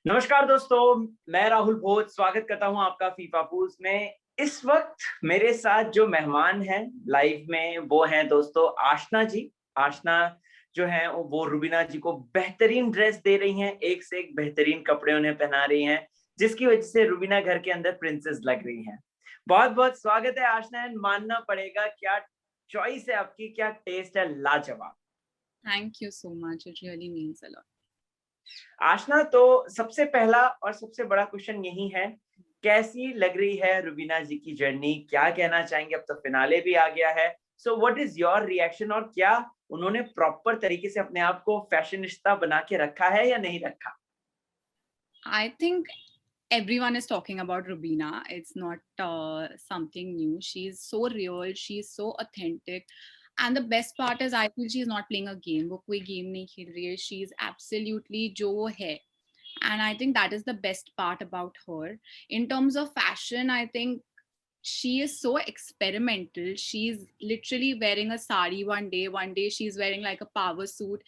नमस्कार दोस्तों, मैं राहुल भोज स्वागत करता हूं आपका फीफा फूल्स में। इस वक्त मेरे साथ जो मेहमान हैं लाइव में वो हैं दोस्तों आशना जी। आशना जो है वो रुबीना जी को बेहतरीन ड्रेस दे रही हैं, एक से एक बेहतरीन कपड़े उन्हें पहना रही हैं, जिसकी वजह से रुबीना घर के अंदर प्रिंसेस लग रही हैं। बहुत-बहुत स्वागत है आशना, एंड मानना पड़ेगा क्या चॉइस है आपकी, क्या टेस्ट है, लाजवाब। Thank you so much. It really means a lot. आशना, तो सबसे पहला और सबसे बड़ा क्वेश्चन यही है, कैसी लग रही है रुबीना जी की जर्नी? क्या कहना चाहेंगे? अब तो फिनाले भी आ गया है। So what is your reaction, और क्या उन्होंने प्रॉपर तरीके से अपने आप को फैशनिस्ता बना के रखा है या नहीं रखा? I think everyone is talking about Rubina. It's not something new. She's so real. She's so authentic. And the best part is, I feel she's not playing a game. वो कोई game नहीं खेल रही है. She's absolutely जो वो है. And I think that is the best part about her. In terms of fashion, I think she is so experimental. She's literally wearing a sari one day she's wearing like a power suit.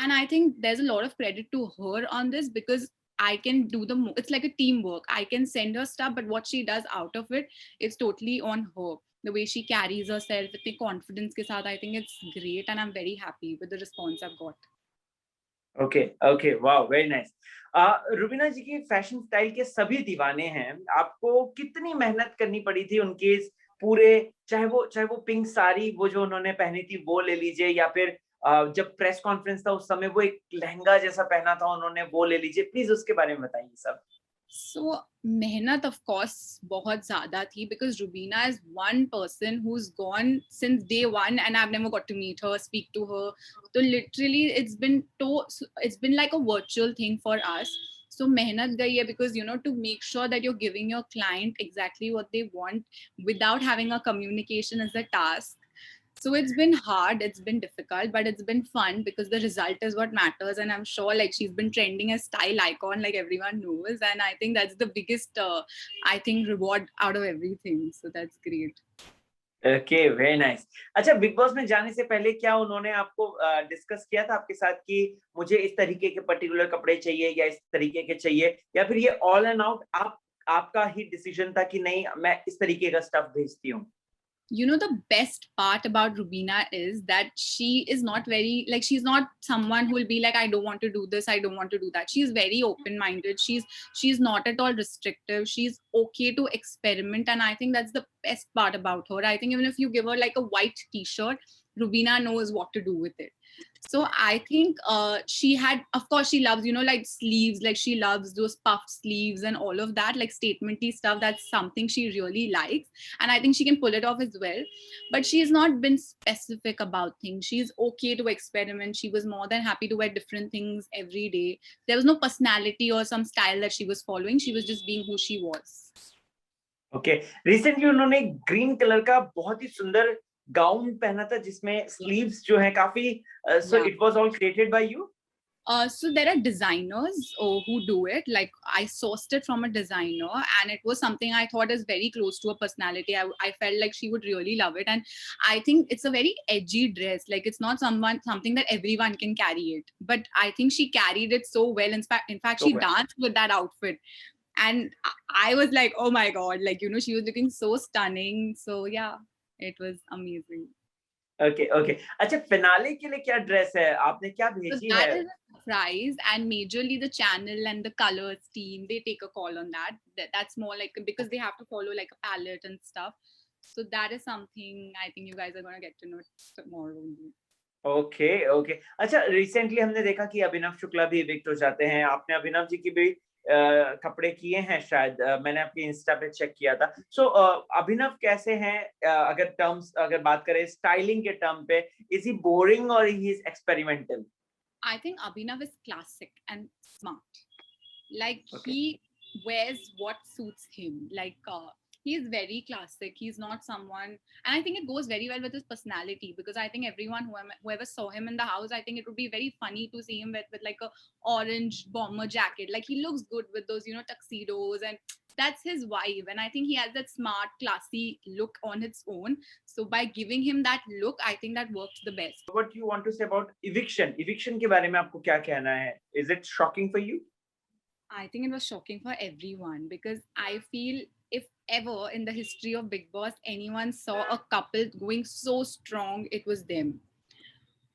And I think there's a lot of credit to her on this because I can do it's like a teamwork. I can send her stuff, but what she does out of it, it's totally on her. The way she carries herself with the confidence ke saath, I think it's great, and I'm very happy with the response I've got. Okay, okay, wow, very nice. Rubina ji की fashion style के सभी दीवाने हैं। आपको कितनी मेहनत करनी पड़ी थी उनके इस पूरे, चाहे वो पिंक साड़ी वो जो उन्होंने पहनी थी वो ले लीजिए, या फिर जब प्रेस कॉन्फ्रेंस था उस समय वो एक लहंगा जैसा पहना था उन्होंने, वो ले लीजिए। प्लीज़ उसके बारे में बताइए सब। So मेहनत of course बहुत ज़्यादा थी because Rubina is one person who's gone since day one and I've never got to meet her, speak to her. So literally it's been like a virtual thing for us. So मेहनत गई है because to make sure that you're giving your client exactly what they want without having a communication is a task. So it's been hard, it's been difficult, but it's been fun because the result is what matters. And I'm sure like she's been trending as style icon, like everyone knows. And I think that's the biggest, I think, reward out of everything. So that's great. Okay, very nice. अच्छा, big boss में जाने से पहले क्या उन्होंने आपको discuss किया था आपके साथ कि मुझे इस तरीके के पर्टिकुलर कपड़े चाहिए या इस तरीके के चाहिए, या फिर ये ऑल एंड आउट आपका ही डिसीजन था कि नहीं मैं इस तरीके का स्टफ भेजती हूँ? The best part about Rubina is that she is not very like she's not someone who will be like, I don't want to do this, I don't want to do that. She's very open minded. She's not at all restrictive. She's okay to experiment, and I think that's the best part about her. I think even if you give her like a white t-shirt, Rubina knows what to do with it. So I think she had, of course, she loves, like sleeves, like she loves those puffed sleeves and all of that, like statementy stuff. That's something she really likes. And I think she can pull it off as well. But she's not been specific about things. She's okay to experiment. She was more than happy to wear different things every day. There was no personality or some style that she was following. She was just being who she was. Okay, recently उन्होंने green colour का बहुत ही सुंदर gown पहना था जिसमें sleeves जो है काफी, सो Yeah. It was all created by you? So there are designers who do it. Like I sourced it from a designer, and it was something I thought is very close to a personality. I felt like she would really love it, and I think it's a very edgy dress. Like it's not something that everyone can carry it, but I think she carried it so well. In fact, So she danced with that outfit, and I was like, oh my god, like she was looking so stunning. So yeah, it was amazing. Okay, okay. अच्छा, finale के लिए क्या dress है? आपने क्या So भेजी that है? is a surprise, and majorly the channel and the colors team they take a call on that. That's more like because they have to follow like a palette and stuff. So that is something I think you guys are gonna get to know tomorrow only. Okay, okay. अच्छा, recently हमने देखा कि अभिनव शुक्ला भी evict हो जाते हैं। आपने अभिनव जी की भी कपड़े किए हैं शायद, मैंने आपके इंस्टा पे चेक किया था। सो अभिनव कैसे हैं? अगर बात करें स्टाइलिंग के टर्म पे, इज़ ही बोरिंग और he is experimental? I think Abhinav is classic and smart. Like okay, he wears what suits him. Like he's very classic. He's not someone, and I think it goes very well with his personality because I think everyone whoever saw him in the house, I think it would be very funny to see him with like a orange bomber jacket. Like he looks good with those tuxedos, and that's his vibe. And I think he has that smart, classy look on its own. So by giving him that look, I think that works the best. What you want to say about eviction? Eviction के बारे में आपको क्या कहना है? Is it shocking for you? I think it was shocking for everyone because I feel if ever in the history of Big Boss anyone saw a couple going so strong, it was them.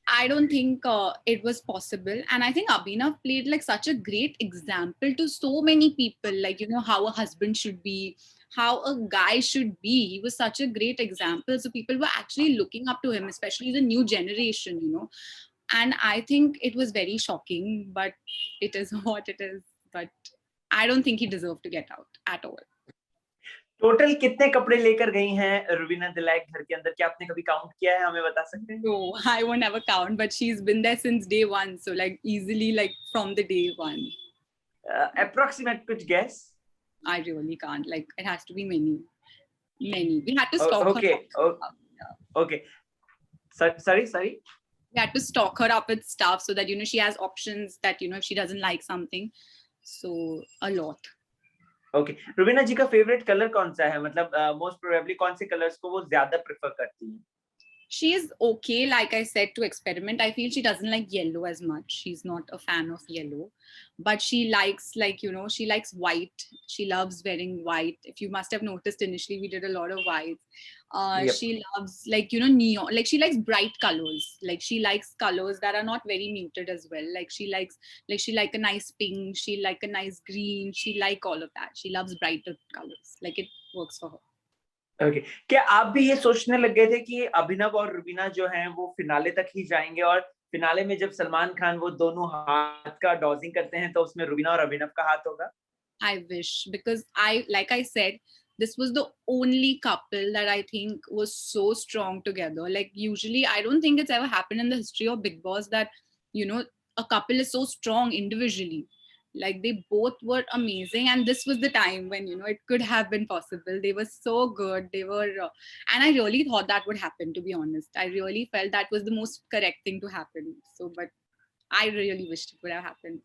I don't think it was possible. And I think Abhinav played like such a great example to so many people, like, you know, how a husband should be, how a guy should be. He was such a great example. So people were actually looking up to him, especially the new generation, you know. And I think it was very shocking, but it is what it is. But I don't think he deserved to get out at all. Total कितने कपड़े लेकर गई हैं रुबीना दिलैक घर के अंदर? क्या आपने कभी काउंट किया है? हमें बता सकते हैं? No, I won't ever count, but she's been there since day one. So like easily like from the day one. Approximate कुछ guess? I really can't. Like it has to be many. Many. We had to stock her Okay. up. Okay. Sorry. We had to stock her up with stuff so that, you know, she has options that, you know, if she doesn't like something. So a lot. Okay. Rubina जी का favourite colour कौन सा है? मतलब most probably कौन से colours को वो ज्यादा प्रेफर करती हैं? She is okay, like I said, to experiment. I feel she doesn't like yellow as much. She's not a fan of yellow, but she likes, like, you know, she likes white. She loves wearing white. If you must have noticed, initially we did a lot of white. Yep. She loves, like, you know, neon. Like she likes bright colors. Like she likes colors that are not very muted as well. Like she likes, like she like a nice pink. She like a nice green. She like all of that. She loves brighter colors. Like it works for her. Okay. क्या आप भी ये सोचने लग गए थे कि अभिनव और रुबीना जो हैं वो फिनाले तक ही जाएंगे, और फिनाले में जब सलमान खान वो दोनों हाथ का डॉजिंग करते हैं तो उसमें रुबीना और अभिनव का हाथ होगा? I wish, because like I said, this was the only couple that I think was so strong together. Like usually, I don't think it's ever happened in the history of Big Boss that, you know, a couple is so strong individually. Like they both were amazing, and this was the time when, you know, it could have been possible. They were so good. They were, and I really thought that would happen. To be honest, I really felt that was the most correct thing to happen. So, but I really wished it would have happened.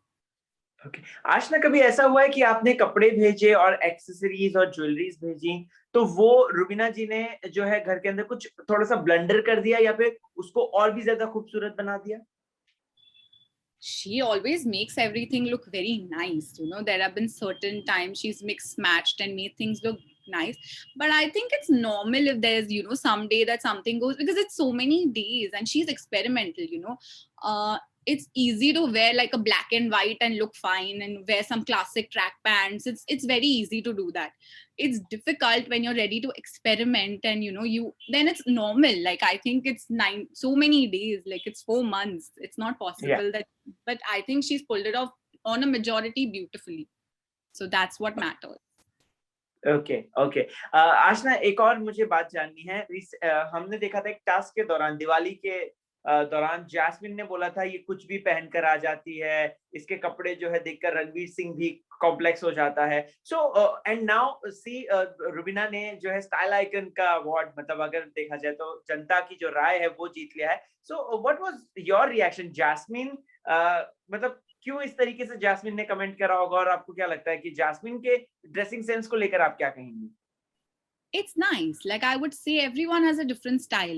Okay. आशना, कभी ऐसा हुआ है कि आपने कपड़े भेजे और accessories और ज्वेलरीज भेजी तो वो रुबीना जी ने जो है घर के अंदर कुछ थोड़ा सा ब्लंडर कर दिया या फिर उसको और भी ज्यादा खूबसूरत बना दिया? She always makes everything look very nice. You know, there have been certain times she's mixed matched and made things look nice. But I think it's normal if there's, you know, someday that something goes, because it's so many days and she's experimental, you know. It's easy to wear like a black and white and look fine and wear some classic track pants. It's very easy to do that. It's difficult when you're ready to experiment, and you know, you then it's normal. Like I think it's so many days, like it's 4 months. It's not possible that, but I think she's pulled it off on a majority beautifully. So that's what matters. Okay. Aashna, एक और मुझे बात जाननी है. हमने देखा था एक टास्क के दौरान, दिवाली के दौरान जैस्मिन ने बोला था ये कुछ भी पहनकर आ जाती है, इसके कपड़े जो है देखकर रणवीर सिंह भी कॉम्प्लेक्स हो जाता है. So and now see Rubina ने जो है स्टाइल आइकन का अवार्ड, मतलब अगर देखा जाए तो जनता की जो राय है वो जीत लिया है. So what was your reaction? Jasmine, मतलब क्यों इस तरीके से जैस्मिन ने कमेंट करा होगा, और आपको क्या लगता है कि जैस्मिन के ड्रेसिंग सेंस को लेकर आप क्या कहेंगी? It's nice. Like I would say everyone has a different style.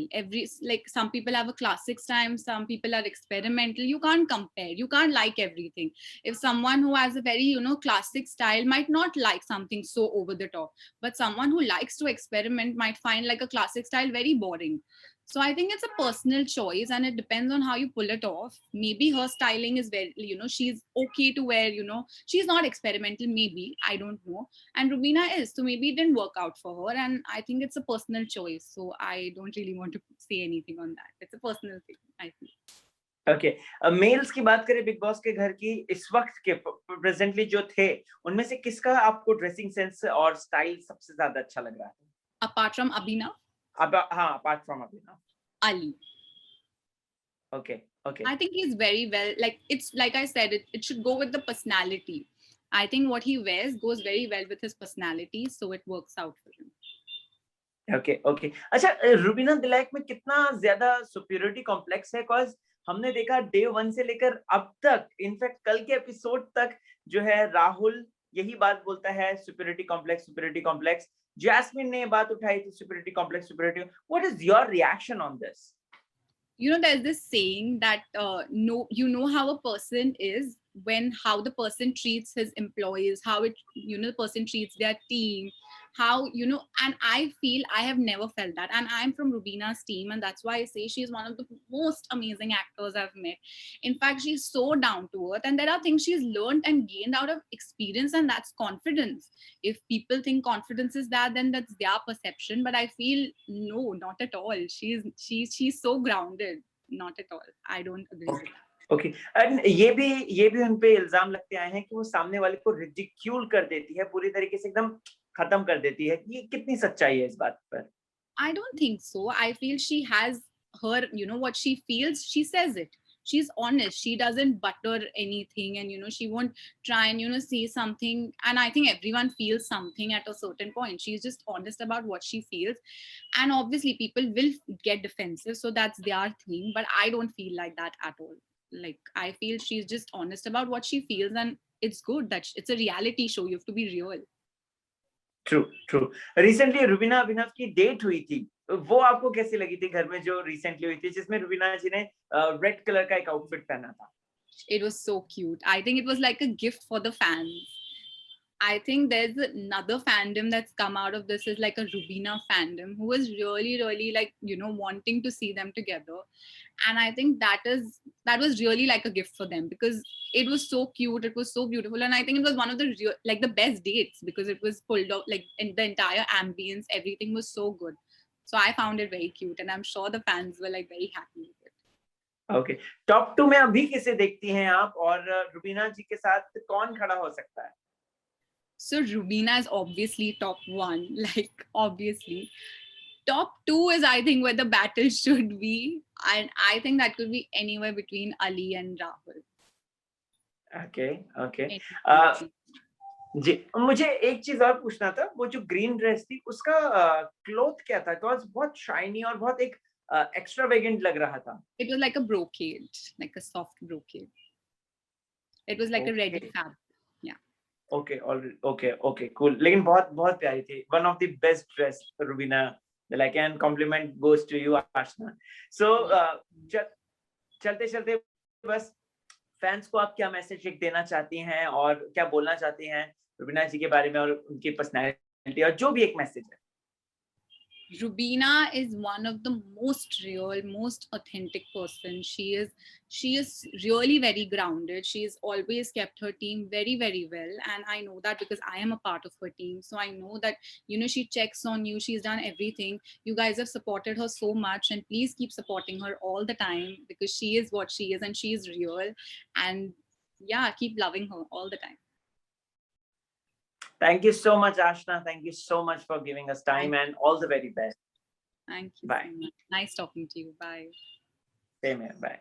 Like some people have a classic style, some people are experimental. You can't compare. You can't like everything. If someone who has a very, you know, classic style might not like something so over the top, but someone who likes to experiment might find like a classic style very boring. So I think it's a personal choice and it depends on how you pull it off. Maybe her styling is very, you know, she's okay to wear, you know, she's not experimental, maybe, I don't know. And Rubina is, so maybe it didn't work out for her. And I think it's a personal choice. So I don't really want to say anything on that. It's a personal thing, I feel. Okay. Males की बात करें big boss के घर की, इस वक्त के presently जो थे उनमें से किसका आपको ड्रेसिंग सेंस और स्टाइल सबसे ज्यादा अच्छा लग रहा है? Apart from Abhinav? Apart from Abhinav. Ali. Okay. I think he's very well, like it's like I said, it should go with the personality. I think what he wears goes very well with his personality, so it works out for him. Okay. अच्छा, रुबीना दिलैक में कितना ज्यादा superiority complex है? Because हमने देखा day 1 से लेकर अब तक, इनफैक्ट कल के एपिसोड तक जो है राहुल यही बात बोलता है, सुपीरियरिटी कॉम्प्लेक्स. जैस्मिन ने बात उठाई थी superiority complex. What is your reaction on this? You know, there's this saying that no, you know how a person is when how the person treats his employees, how it, the person treats their team, how, and I feel I have never felt that, and I'm from Rubina's team, and that's why I say she's one of the most amazing actors I've met. In fact, she's so down to earth, and there are things she's learned and gained out of experience, and that's confidence. If people think confidence is that, then that's their perception, but I feel no, not at all. She's so grounded. Not at all. I don't agree with that. Okay and ये भी उन पे इल्जाम लगते आए हैं कि वो सामने वाले को रिडिक्यूल कर देती है, पूरी तरीके से एकदम खत्म कर देती है. ये कितनी सच्चाई है इस बात पर? I don't think so. I feel she has her, what she feels, she says it. She's honest. She doesn't butter anything, and she won't try and say something. And I think everyone feels something at a certain point. She's just honest about what she feels, and obviously people will get defensive, so that's their thing. But I don't feel like that at all. Like, I feel she's just honest about what she feels, and it's good that it's a reality show. You have to be real. True. Recently Rubina Abhinav की date हुई थी, वो आपको कैसी लगी थी घर में जो रिसेंटली हुई थी, जिसमें रुबीना जी ने रेड कलर का एक आउटफिट पहना था? It was so cute. I think it was like a gift for the fans. I think there's another fandom that's come out of this, is like a Rubina fandom, who was really like, wanting to see them together. And I think that was really like a gift for them, because it was so cute, it was so beautiful, and I think it was one of the the best dates, because it was pulled off, like, in the entire ambience, everything was so good. So I found it very cute, and I'm sure the fans were like very happy with it. Okay, top 2 में अभी किसे देखती हैं आप, और रुबीना जी के साथ कौन खड़ा हो सकता है? So Rubina is obviously top 1, like, obviously. Top 2 is, I think, where the battle should be, and I think that could be anywhere between Ali and Rahul. Okay. जी, मुझे एक चीज और पूछना था, वो जो ग्रीन ड्रेस थी उसका क्लॉथ क्या था? बिकॉज़ बहुत शाइनी और बहुत एक एक्स्ट्रावेगेंट लग रहा था. It was like a brocade, like a soft brocade. It was like a ready fabric. Yeah. Okay, cool. लेकिन बहुत बहुत प्यारी थी. One of the best dress, Rubina. Like, and compliment goes to you, Aashna. सो चलते बस फैंस को आप क्या मैसेज देना चाहती हैं, और क्या बोलना चाहती हैं रुबीना जी के बारे में और उनकी पर्सनालिटी, और जो भी एक मैसेज है? Rubina is one of the most real, most authentic person. She is really very grounded. She's always kept her team very, very well, and I know that because I am a part of her team. So I know that she checks on you. She's done everything. You guys have supported her so much, and please keep supporting her all the time, because she is what she is, and she is real. And yeah, keep loving her all the time. Thank you so much, Ashna. Thank you so much for giving us time, and all the very best. Thank you. Bye. So much. Nice talking to you. Bye. Same here. Bye.